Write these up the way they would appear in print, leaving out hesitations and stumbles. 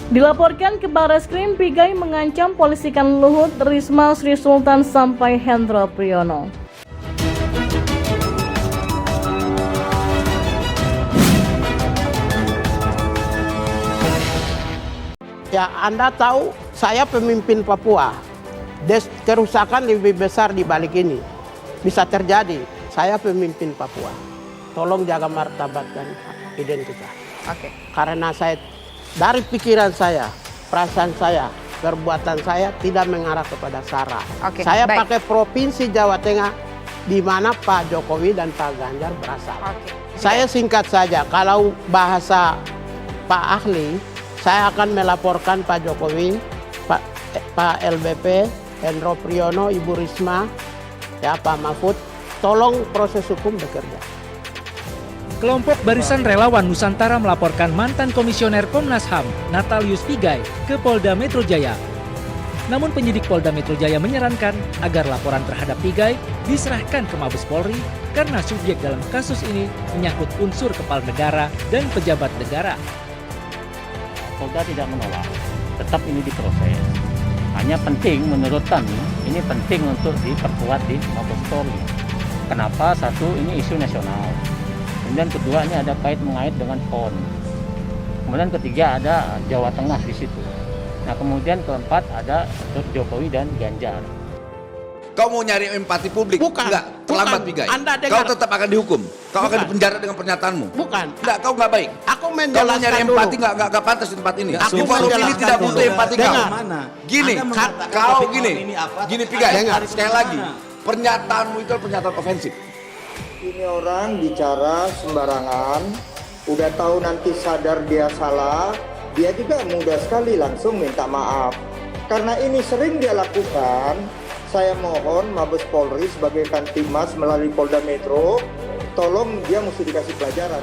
Dilaporkan ke Barreskrim, Pigai mengancam polisikan Luhut, Risma, Sri Sultan sampai Hendro Priyono. Ya, Anda tahu saya pemimpin Papua. Kerusakan lebih besar di balik ini. Bisa terjadi. Saya pemimpin Papua. Tolong jaga martabat dan identitas. Oke. Karena saya dari pikiran saya, perasaan saya, perbuatan saya tidak mengarah kepada SARA. Oke, Saya baik. pakai Provinsi Jawa Tengah di mana Pak Jokowi dan Pak Ganjar berasal. Oke. Saya singkat saja, kalau bahasa Pak Ahli, saya akan melaporkan Pak Jokowi, Pak LBP, Hendro Priyono, Ibu Risma, ya Pak Mahfud, tolong proses hukum bekerja. Kelompok Barisan Relawan Nusantara melaporkan mantan Komisioner Komnas HAM, Natalius Pigai, ke Polda Metro Jaya. Namun penyidik Polda Metro Jaya menyarankan agar laporan terhadap Pigai diserahkan ke Mabes Polri karena subjek dalam kasus ini menyangkut unsur kepala negara dan pejabat negara. Polda tidak menolak, tetap ini diproses. Hanya penting menurut kami, ini penting untuk diperkuat di Mabes Polri. Kenapa? Satu, ini isu nasional. Kemudian kedua, ini ada mengait dengan PON. Kemudian ketiga, ada Jawa Tengah di situ. Nah, kemudian keempat, ada Jokowi dan Ganjar. Kau mau nyari empati publik? Bukan. Enggak, terlambat Bukan. Pigai. Anda dengar. Kau tetap akan dihukum. Kau akan Bukan. dipenjara dengan pernyataanmu. Bukan. Enggak, kau nggak baik. Aku Kau mau menjelaskan nyari dulu. empati nggak pantas di tempat ini. Aku Di forum ini menjelaskan tidak dulu. butuh empati kau. Dengar. Gini, Anda mengatakan kau topik gini, malam ini apa? gini Pigai. Dengar. Sekali lagi, pernyataanmu itu pernyataan ofensif. Ini orang bicara sembarangan, udah tahu nanti sadar dia salah, dia juga mudah sekali langsung minta maaf. Karena ini sering dia lakukan, saya mohon Mabes Polri sebagai Kantimas melalui Polda Metro, tolong dia mesti dikasih pelajaran.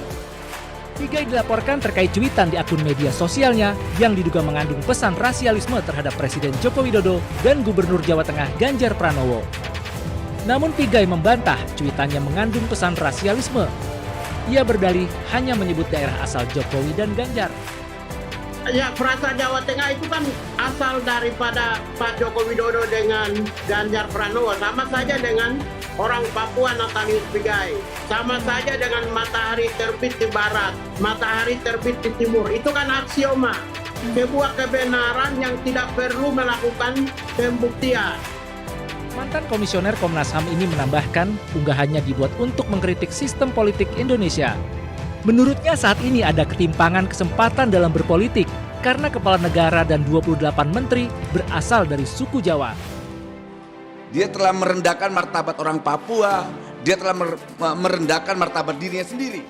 Pigai dilaporkan terkait cuitan di akun media sosialnya yang diduga mengandung pesan rasialisme terhadap Presiden Joko Widodo dan Gubernur Jawa Tengah Ganjar Pranowo. Namun Pigai membantah cuitannya mengandung pesan rasialisme. Ia berdalih hanya menyebut daerah asal Jokowi dan Ganjar. Ya, frasa Jawa Tengah itu kan asal daripada Pak Joko Widodo dengan Ganjar Pranowo. Sama saja dengan orang Papua Natalius Pigai. Sama saja dengan matahari terbit di barat, matahari terbit di timur. Itu kan aksioma. Sebuah kebenaran yang tidak perlu melakukan pembuktian. Mantan Komisioner Komnas HAM ini menambahkan unggahannya dibuat untuk mengkritik sistem politik Indonesia. Menurutnya saat ini ada ketimpangan kesempatan dalam berpolitik karena kepala negara dan 28 menteri berasal dari suku Jawa. Dia telah merendahkan martabat orang Papua. Dia telah merendahkan martabat dirinya sendiri.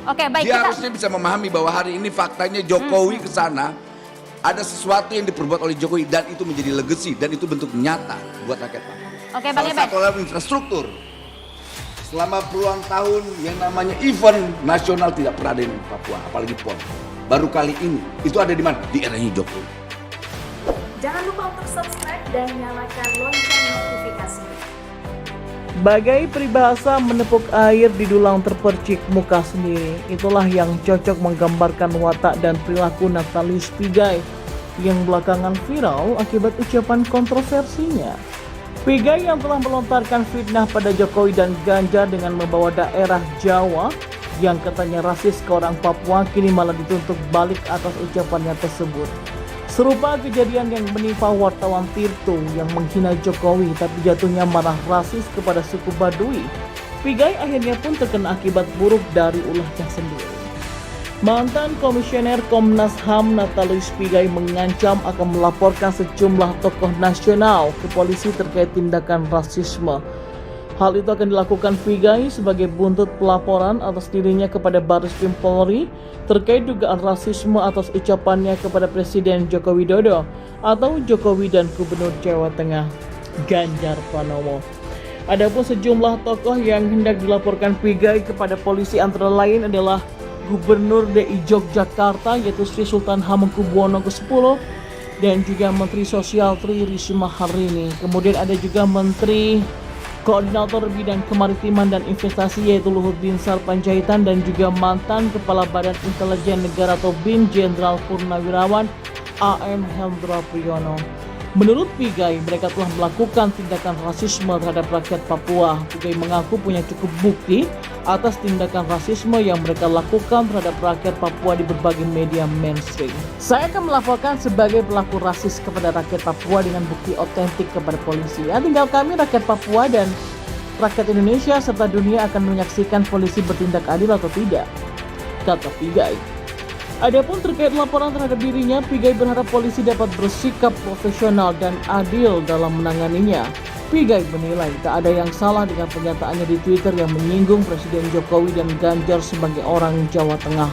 Oke, baik. Dia harusnya bisa memahami bahwa hari ini faktanya Jokowi ke sana ada sesuatu yang diperbuat oleh Jokowi dan itu menjadi legacy dan itu bentuk nyata buat rakyat Papua. Oke, Bang Salah Eben. satu adalah infrastruktur. Selama puluhan tahun yang namanya event nasional tidak pernah ada di Papua, apalagi PON. Baru kali ini, itu ada di mana? Di eranya Jokowi. Jangan lupa untuk subscribe dan nyalakan lonceng notifikasi. Bagai peribahasa menepuk air di dulang terpercik muka sendiri, itulah yang cocok menggambarkan watak dan perilaku Natalius Pigai yang belakangan viral akibat ucapan kontroversinya. Pigai yang telah melontarkan fitnah pada Jokowi dan Ganjar dengan membawa daerah Jawa yang katanya rasis ke orang Papua kini malah dituntut balik atas ucapannya tersebut. Serupa kejadian yang menimpa wartawan Tirto yang menghina Jokowi tapi jatuhnya marah rasis kepada suku Baduy. Pigai akhirnya pun terkena akibat buruk dari ulahnya sendiri. Mantan Komisioner Komnas HAM Natalius Pigai mengancam akan melaporkan sejumlah tokoh nasional ke polisi terkait tindakan rasisme. Hal itu akan dilakukan Pigai sebagai buntut pelaporan atas dirinya kepada Barreskrim Polri terkait dugaan rasisme atas ucapannya kepada Presiden Joko Widodo atau Jokowi dan Gubernur Jawa Tengah Ganjar Pranowo. Adapun sejumlah tokoh yang hendak dilaporkan Pigai kepada polisi antara lain adalah Gubernur DI Yogyakarta yaitu Sri Sultan Hamengkubuwono ke-10 dan juga Menteri Sosial Tri Risma Harini. Kemudian ada juga Menteri Koordinator Bidang Kemaritiman dan Investasi yaitu Luhut Binsar Panjaitan dan juga mantan Kepala Badan Intelijen Negara atau BIN Jenderal Purnawirawan AM Hendra Priyono. Menurut Pigai, mereka telah melakukan tindakan rasisme terhadap rakyat Papua. Pigai mengaku punya cukup bukti atas tindakan rasisme yang mereka lakukan terhadap rakyat Papua di berbagai media mainstream. Saya akan melaporkan sebagai pelaku rasis kepada rakyat Papua dengan bukti otentik kepada polisi. Ya, tinggal kami rakyat Papua dan rakyat Indonesia serta dunia akan menyaksikan polisi bertindak adil atau tidak, kata Pigai. Adapun terkait laporan terhadap dirinya, Pigai berharap polisi dapat bersikap profesional dan adil dalam menanganinya. Pigai menilai tak ada yang salah dengan pernyataannya di Twitter yang menyinggung Presiden Jokowi dan Ganjar sebagai orang Jawa Tengah.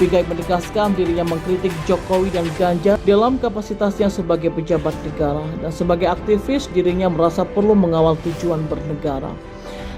Pigai menegaskan dirinya mengkritik Jokowi dan Ganjar dalam kapasitasnya sebagai pejabat negara, dan sebagai aktivis dirinya merasa perlu mengawal tujuan bernegara.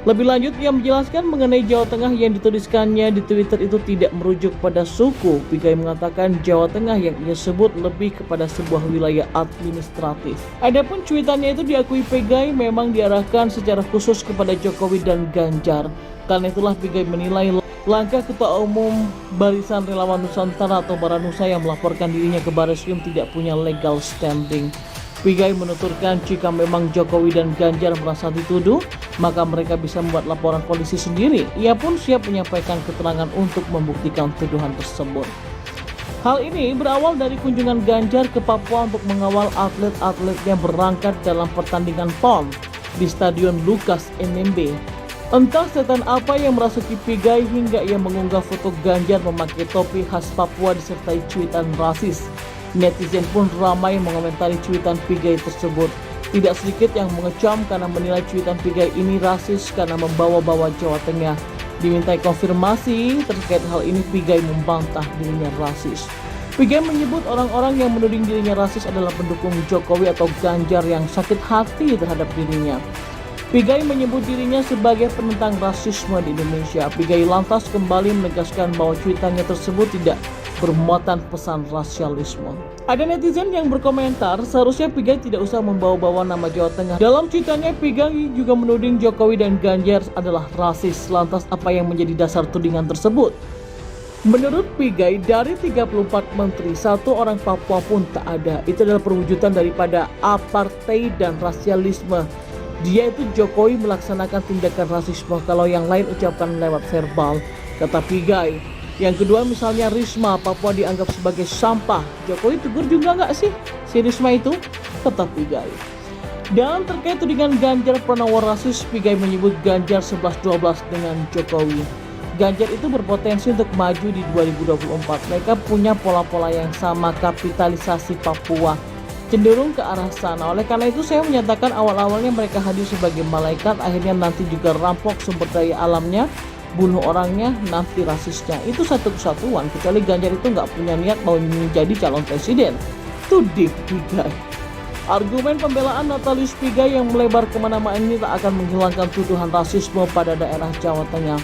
Lebih lanjut, ia menjelaskan mengenai Jawa Tengah yang dituliskannya di Twitter itu tidak merujuk pada suku. Pigai mengatakan Jawa Tengah yang ia sebut lebih kepada sebuah wilayah administratif. Adapun cuitannya itu diakui Pigai memang diarahkan secara khusus kepada Jokowi dan Ganjar. Karena itulah Pigai menilai langkah Ketua Umum Barisan Relawan Nusantara atau Baranusa yang melaporkan dirinya ke Bareskrim tidak punya legal standing. Pigai menuturkan jika memang Jokowi dan Ganjar merasa dituduh, maka mereka bisa membuat laporan polisi sendiri. Ia pun siap menyampaikan keterangan untuk membuktikan tuduhan tersebut. Hal ini berawal dari kunjungan Ganjar ke Papua untuk mengawal atlet-atlet yang berangkat dalam pertandingan PON di Stadion Lukas NMB. Entah setan apa yang merasuki Pigai hingga ia mengunggah foto Ganjar memakai topi khas Papua disertai cuitan rasis. Netizen pun ramai mengomentari cuitan Pigai tersebut. Tidak sedikit yang mengecam karena menilai cuitan Pigai ini rasis karena membawa-bawa Jawa Tengah. Dimintai konfirmasi terkait hal ini, Pigai membantah dirinya rasis. Pigai menyebut orang-orang yang menuding dirinya rasis adalah pendukung Jokowi atau Ganjar yang sakit hati terhadap dirinya. Pigai menyebut dirinya sebagai penentang rasisme di Indonesia. Pigai lantas kembali menegaskan bahwa cuitannya tersebut tidak bermuatan pesan rasialisme. Ada netizen yang berkomentar, seharusnya Pigai tidak usah membawa-bawa nama Jawa Tengah. Dalam cuitannya, Pigai juga menuding Jokowi dan Ganjar adalah rasis. Lantas apa yang menjadi dasar tudingan tersebut? Menurut Pigai, dari 34 menteri, satu orang Papua pun tak ada. Itu adalah perwujudan daripada apartheid dan rasialisme. Dia itu Jokowi melaksanakan tindakan rasisme, kalau yang lain ucapkan lewat verbal, kata Pigai. Yang kedua, misalnya Risma, Papua dianggap sebagai sampah. Jokowi tegur juga nggak sih si Risma itu? Kata Pigai. Dan terkait tudingan Ganjar Pranowo rasis, Pigai menyebut Ganjar 11-12 dengan Jokowi. Ganjar itu berpotensi untuk maju di 2024. Mereka punya pola-pola yang sama, kapitalisasi Papua cenderung ke arah sana. Oleh karena itu saya menyatakan awal-awalnya mereka hadir sebagai malaikat, akhirnya nanti juga rampok sumber daya alamnya, bunuh orangnya, nanti rasisnya. Itu satu kesatuan, kecuali Ganjar itu nggak punya niat mau menjadi calon presiden. Tuding Pigai. Argumen pembelaan Natalius Pigai yang melebar kemana-mana ini tak akan menghilangkan tuduhan rasisme pada daerah Jawa Tengah.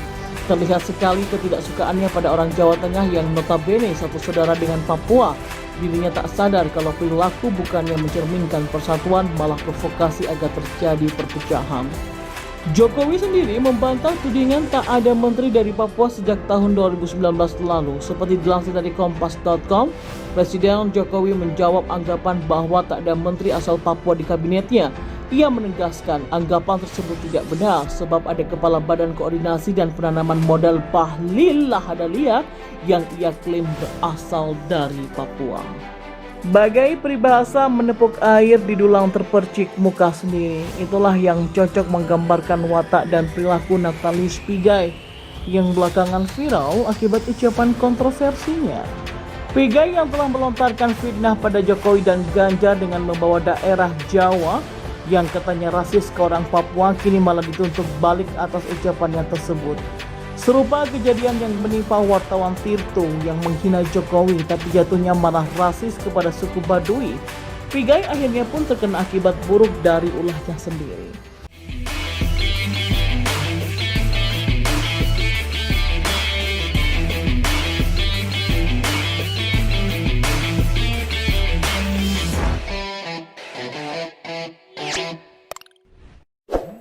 Terlihat sekali ketidaksukaannya pada orang Jawa Tengah yang notabene satu saudara dengan Papua. Dirinya tak sadar kalau perilaku bukannya mencerminkan persatuan, malah provokasi agar terjadi perpecahan. Jokowi sendiri membantah tudingan tak ada menteri dari Papua sejak tahun 2019 lalu. Seperti dilansir dari Kompas.com, Presiden Jokowi menjawab anggapan bahwa tak ada menteri asal Papua di kabinetnya. Ia menegaskan anggapan tersebut tidak benar sebab ada Kepala Badan Koordinasi dan Penanaman Modal Bahlil Lahadalia yang ia klaim berasal dari Papua. Bagai peribahasa menepuk air di dulang terpercik muka sendiri, itulah yang cocok menggambarkan watak dan perilaku Natalius Pigai yang belakangan viral akibat ucapan kontroversinya. Pigai yang telah melontarkan fitnah pada Jokowi dan Ganjar dengan membawa daerah Jawa yang katanya rasis ke orang Papua kini malah dituntut balik atas ucapannya tersebut. Serupa kejadian yang menimpa wartawan Tirto yang menghina Jokowi tapi jatuhnya malah rasis kepada suku Baduy. Pigai akhirnya pun terkena akibat buruk dari ulahnya sendiri.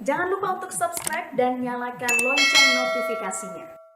Jangan lupa untuk subscribe dan nyalakan lonceng notifikasinya.